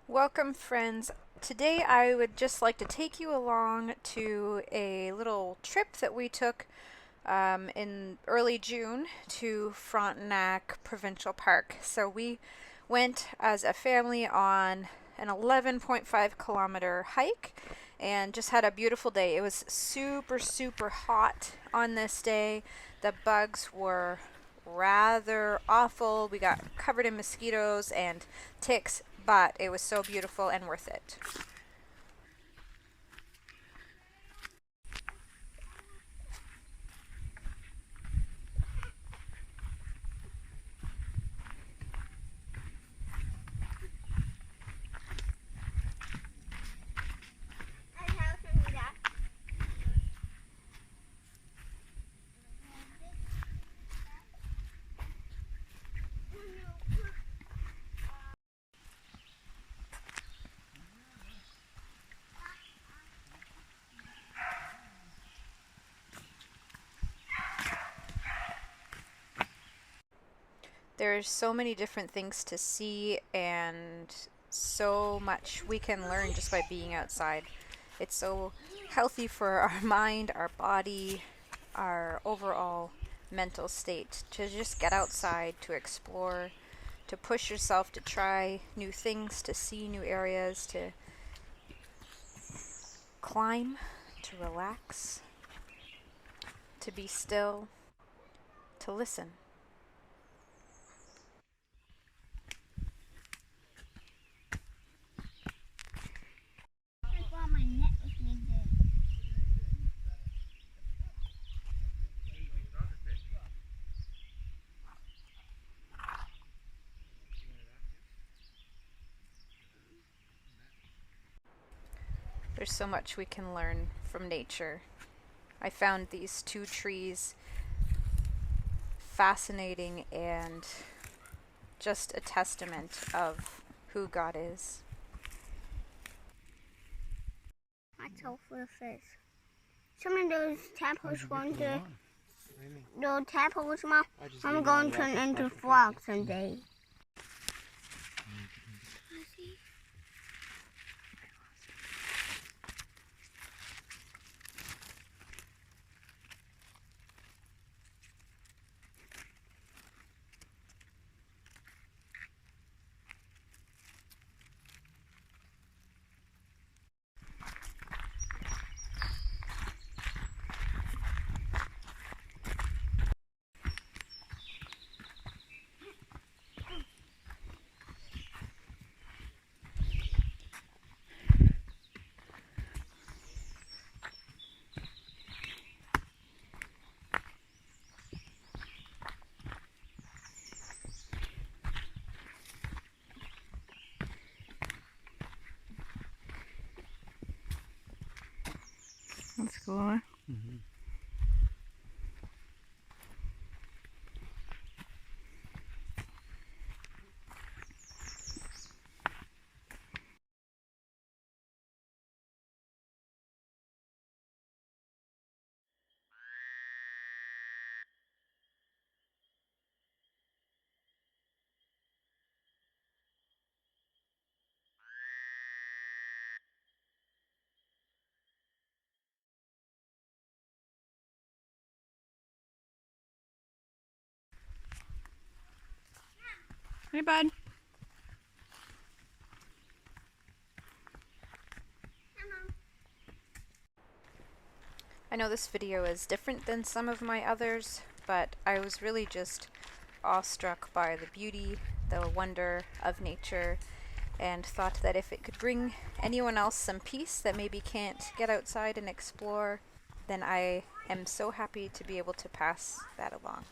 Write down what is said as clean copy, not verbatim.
Welcome, friends. Today I would just like to take you along to a little trip that we took in early June to Frontenac Provincial Park. So we went as a family on an 11.5 kilometer hike and just had a beautiful day. It was super hot on this day. The bugs were rather awful. We got covered in mosquitoes and ticks, but it was so beautiful and worth it. There's so many different things to see and so much we can learn just by being outside. It's so healthy for our mind, our body, our overall mental state to just get outside, to explore, to push yourself, to try new things, to see new areas, to climb, to relax, to be still, to listen. There's so much we can learn from nature. I found these two trees fascinating and just a testament of who God is. Watch out for the fish. Some of those tadpoles going to, those tadpoles, Mom, I'm going to turn into frogs someday. That's cool. Hey, bud. I know this video is different than some of my others, but I was really just awestruck by the beauty, the wonder of nature, and thought that if it could bring anyone else some peace that maybe can't get outside and explore, then I am so happy to be able to pass that along.